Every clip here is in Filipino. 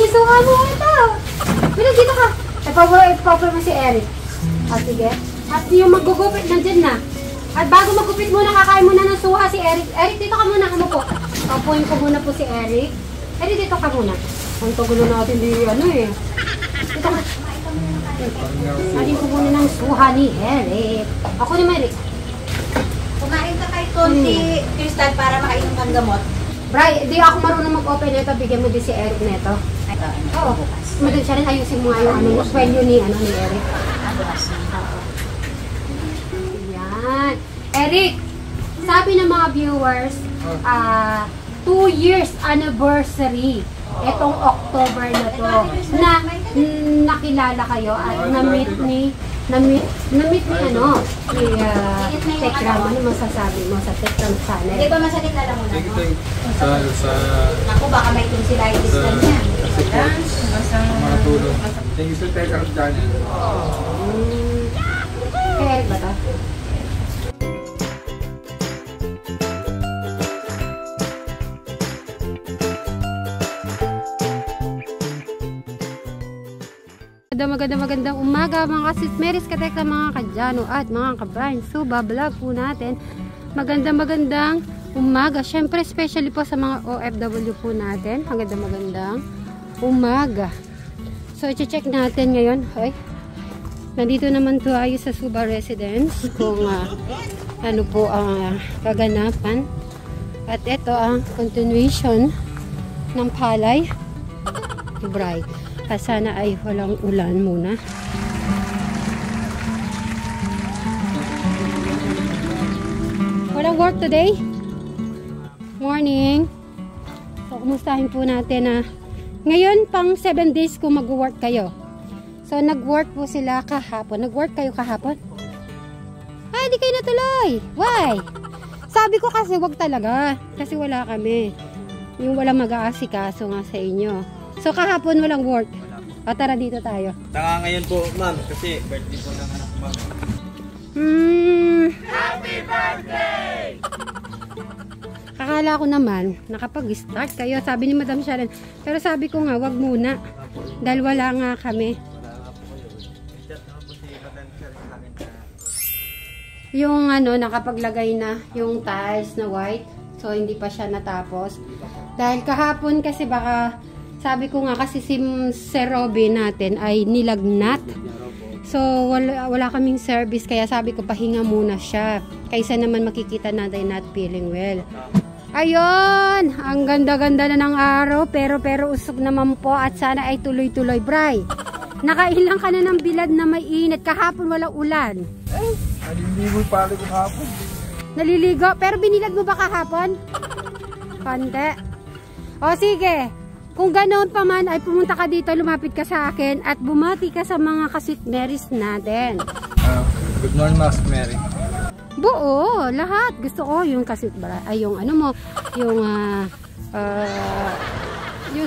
yung suha mo. Ito. Bilang dito ka. Ipapor mo si Eric. Sige. At yung maggugupit, nandyan na. At bago maggupit muna, kakain muna ng suha si Eric. Eric, dito ka muna. Ano po? Papuin ko muna po si Eric. Eric, dito ka muna. Ang tagulo natin di Dito ka. Kain ko muna ng suha ni Eric. Ako ni Eric. Kumain ka kay konti, Crystal, para makainom kang gamot. Bray, di ako marunong mag-open nito. Bigyan mo din si Eric nito. Oo. Madun siya rin. Ayusin mo nga yung value ni Eric. Yan. Eric, sabi ng mga viewers, 2 years anniversary. Itong October na to. Na nakilala kayo at na-meet ni Tekram. Ano masasabi mo sa Tekram channel? Hindi ba masakit na lang muna mo? Ako baka may tonsillitis ka niya. mga tulong. Thank you sa Tekram channel. Eric ba to? Magandang umaga mga kasis Meris Katekla, mga kadyano at mga kabrain. So bablog po natin. Magandang umaga. Syempre especially po sa mga OFW po natin. Magandang umaga. So i-check natin ngayon. Ay, nandito naman tayo sa Suba Residence kung ano po ang kaganapan. At ito ang continuation ng palay. Bright. Sana ay walang ulan muna. Walang work today? Morning. So, kumustahin po natin ngayon pang 7 days kung mag-work kayo. So, nag-work po sila kahapon. Nag-work kayo kahapon? Ay, di kayo natuloy. Why? Sabi ko kasi wag talaga. Kasi wala kami. Yung walang mag-aasikaso nga sa inyo. So kahapon walang work. O tara dito tayo. Saka ngayon po ma'am kasi birthday po ng anak ma'am. Happy birthday! Akala ko naman nakapag-start kayo, sabi ni Madam Sharon. Pero sabi ko nga wag muna. Dahil wala nga kami. Yung nakapaglagay na yung tiles na white. So hindi pa siya natapos. Dahil kahapon kasi baka sabi ko nga kasi si Sir Robin natin ay nilagnat. So wala kaming service kaya sabi ko pahinga muna siya. Kaysa naman makikita natin not feeling well. Ayun! Ang ganda-ganda na ng araw pero usok naman po at sana ay tuloy-tuloy. Bray, nakailang ka na ng bilad na may init. Kahapon walang ulan. Naliligo pa ako kahapon. Naliligo? Pero binilad mo ba kahapon? Konti. O sige. Kung ganoon pa man ay pumunta ka dito, lumapit ka sa akin at bumati ka sa mga kasitmeris natin. Good morning, Mas Mary. Buo, lahat. Gusto ko yung kasitbra, ay yung mo, yung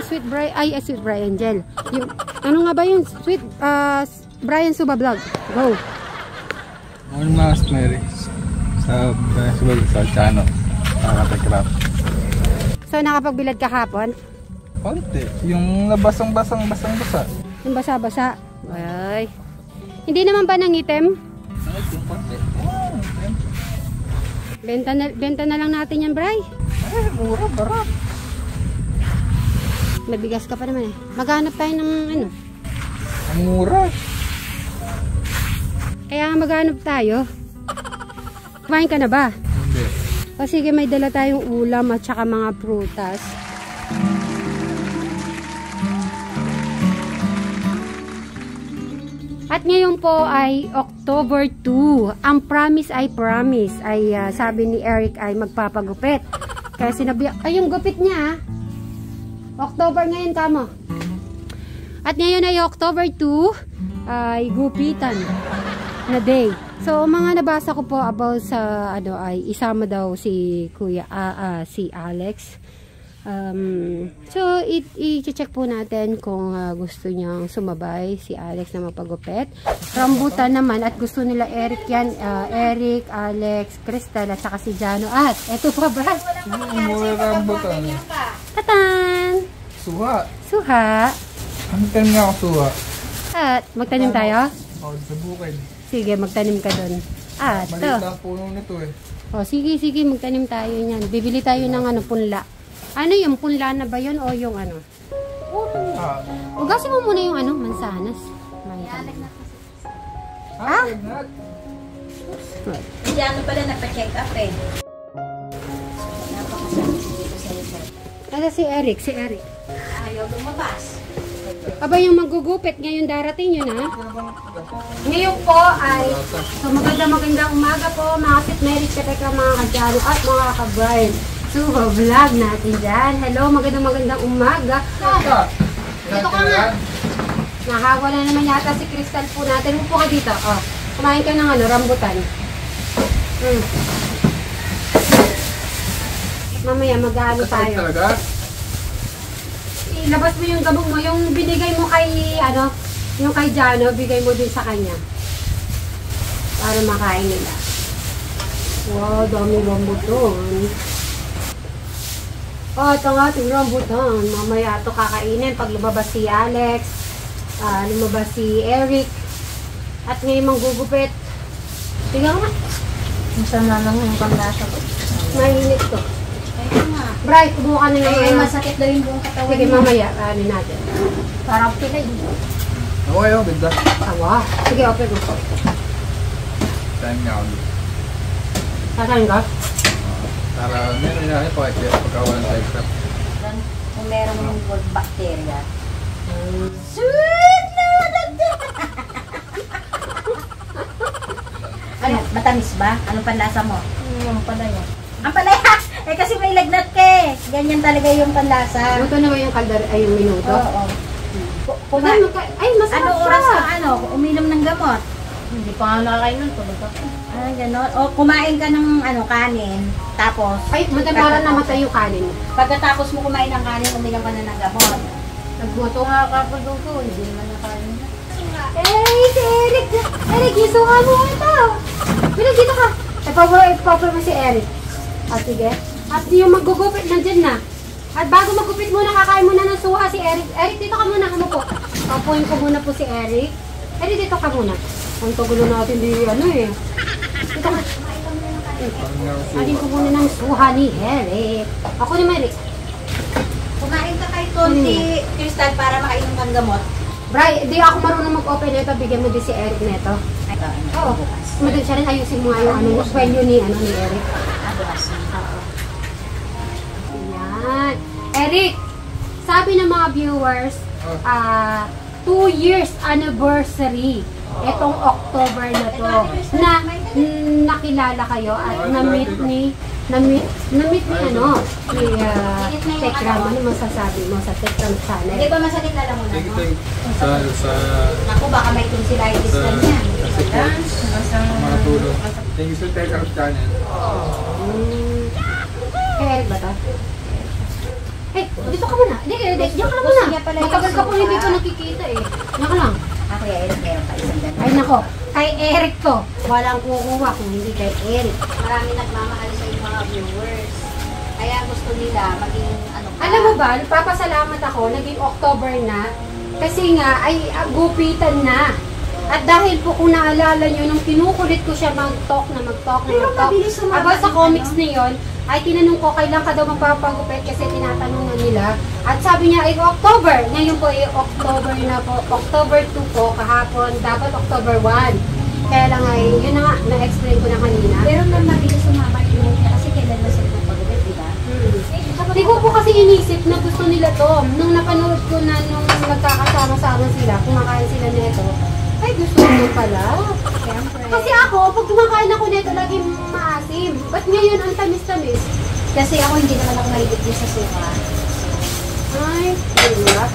Sweet Brian, Sweet Brian Gel. Yung, ano nga ba yung Sweet Brian Suba Vlog? Go. Morning, Mas Mary. Sa Brian Suba sa channel. Nakakatekrap. So, nakapagbilad ka hapon? Konti. Yung nabasang-basa. Yung basa-basa. Ay. Hindi naman ba nangitim? Yung konti. Benta na lang natin yan, Bray. Mura, barat. Mabigas ka pa naman eh. Maghanap tayo ng Ang mura. Kaya maghanap tayo. Kumain ka na ba? Hindi. O sige, may dala tayong ulam at saka mga prutas. At ngayon po ay October 2. Ang promise ay sabi ni Eric ay magpapagupit. Kaya sinabi, ay yung gupit niya October ngayon kamo. At ngayon ay October 2 ay gupitan na day. So mga nabasa ko po about sa ay isama daw si Kuya si Alex. So i-check po natin kung gusto niyang sumabay si Alex na mapagupit. Rambutan naman at gusto nila Eric yan, Eric, Alex, Crystal at saka si Jano. At eto pa, Brad. Mura rambutan. Tatan! Suha. Suha. Ang tanim nga ako suha. At magtanim tayo? Oh, sa bukid. Sige, magtanim ka doon. At Maliit lang puno nito eh. oh, sige, magtanim tayo niyan. Bibili tayo ng ano, punla. Ano yung punla na ba yun o yung ano? Ah. Ugasin mo muna yung ano, mansanas. Ah? Hindi ano pala napacheck up eh. Napakasakit dito sa likod. Nasa si Eric. Ayaw lumabas. Aba yung magugupit ngayon darating yun ha. Ngayon po ay so magandang umaga po mga Sitmeris, katekra, mga kadyano at mga ka-Brian. So vlog natin dyan. Hello, magandang umaga. Dito ka nga. Nahawa na naman yata si Crystal po natin. Upo ka dito. Oh, kumain ka ng ano, rambutan. Mamaya mag-ano tayo. Talaga? Ilabas mo yung gabong mo, yung binigay mo kay, ano, yung kay Jano, bigay mo din sa kanya. Para makain nila. Wow, dami rambutan. Oh, ito nga, ating rambutan. Mamaya ito kakainin pag lumabas si Alex, lumabas si Eric, at ngayon manggugupit. Tingnan nga. Masama lang yung panglasa ko. Mainit to. Kaya nga. Bright, buka na Ay, yung masakit daw yung buong katawan. sige, mamaya, ano natin. Parang pilay. Okay, oh, ganda. Tawa. Sige, open mo. Tanim nga ako. Sasaan ka? Para meron na rin po kahit pagkawalan sa extra. Kung merong good bacteria. Sweet na! Ano, matamis ba? Anong panlasa mo? Yung palaya. Ang palaya! Eh kasi may lagnat ka eh. Ganyan talaga yung panlasa. Ito na ba yung kaldar, ay yung minuto? Oo. Ay, masarap Ano siya. oras ka uminom ng gamot? Hindi pa nga nakakain nun, tulog ako. Ah, gano'n. O kumain ka ng kanin, tapos... Ay, para namatay yung kanin. Pagkatapos mo kumain ng kanin, uminom ka na ng gamot. Nagbuto nga ako doon, hindi naman nakain na. Si Eric! Eric, isuka mo ito! Bilang dito ka! Ipapalo mo si Eric. Sige. At yung maggugupit, nandyan na. At bago maggupit muna, kakain muna ng suha si Eric. Eric, dito ka muna, umupo. Papuin ko muna po si Eric. Eric, dito ka muna. Ang tagulo natin di ano eh. Dito ka. Alin ko muna ng suha ni Eric. Ako ni Eric. Kumain ka kay Tonti, Crystal, para makainom kang gamot. Bray, di ako marunong mag-open nito. Bigyan mo din si Eric nito. Oo. Madali siya rin, ayusin mo nga yung ano, venue ni Eric. Bukas. Ayan. Eric, sabi ng mga viewers, 2 years anniversary etong October na to na nakilala kayo at na-meet ni ano ni Tekram. Ano masasabi mo sa Tekram channel? Hindi ba masakit na lang mo na? Thank you. Sa Naku, baka may tonsillitis ka niya. mga tulong. Thank you sa Tekram channel. Eric ba to? Hey, dito ka muna. Diyan ka lang muna. Matagal ka po hindi ko nakikita eh. Diyan ka lang. Ako ya, Eric, meron pa isang ganun. Ay nako, kay Eric to. Walang kukuha kung hindi kay Eric. Marami nagmamahal sa yung mga viewers. Kaya gusto nila maging ano ka. Alam mo ba, nagpapasalamat ako, naging October na. Kasi nga, ay gupitan na. At dahil po kung naalala nyo, nung kinukulit ko siya mag-talk. Pero mabilis sumama Aba sa yung comics ano. na yun, ay tinanong ko kailan ka daw magpapagupit kasi tinatanong na nila. At sabi niya ay October. Ngayon po ay October na po. October 2 po kahapon. Dapat October 1. Kaya lang ay, yun na nga, na-explain ko na kanina. Pero na mabilis sumama yung kasi kailan na sila magpagupit, di ba? Hindi ko po kasi inisip na gusto nila to. Nung napanood ko na nung nagkakasama-sama sila, kumakain sila nito, ay gusto mo pala. Siyempre. Kasi ako, pag kumakain ako nito, laging maasim. Ba't ngayon ang tamis-tamis? Kasi ako hindi naman ako mahilig din sa suka. Ay, diba?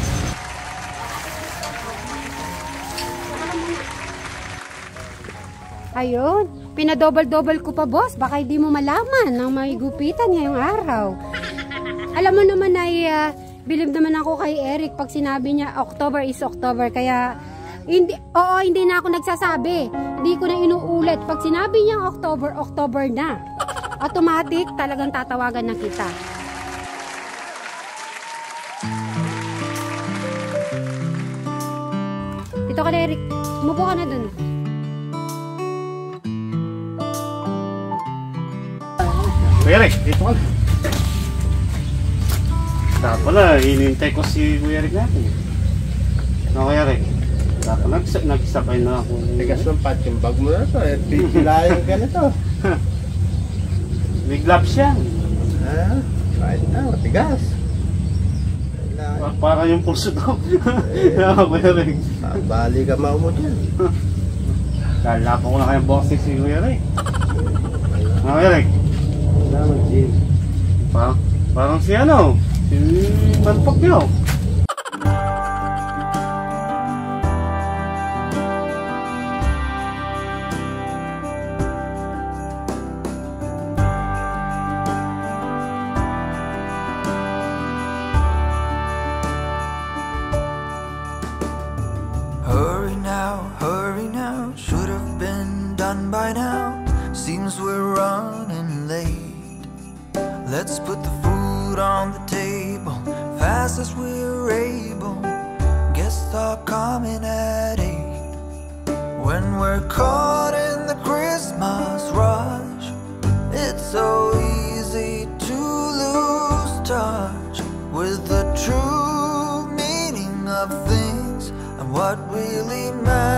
Ayun, pinadouble-double ko pa boss, baka hindi mo malaman ng may gupitan ngayong araw. Alam mo naman ay believe naman ako kay Eric pag sinabi niya October is October, kaya hindi na ako nagsasabi. Hindi ko na inuulit. Pag sinabi niya October, October na. Automatic, talagang tatawagan na kita. Dito ka na, Eric. Umupo ka na dun. Kuya Rick, dito ka na. Dapat pala, hinintay ko si Kuya Rick natin. No, Kuya Rick. Dapat nagsakay na ako. Tigas ng pat yung bag mo na to. Pipilayan ka na to. May gloves yan. Ha? Kahit na, matigas. Para yung pulso ko. Kuya Rick. Bali ka mo dyan. Kala ko na kayong boxing si Kuya Rick. Kuya Rick. Salamat, Jim. Parang si ano? Si Manpok yun. Hurry now, should have been done by now. Seems we're running late. Let's put the food on the table, fast as we're able. Guests are coming at 8. When we're caught in the Christmas rush, it's so easy to lose touch with the true meaning of things and what really matters.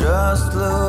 Just look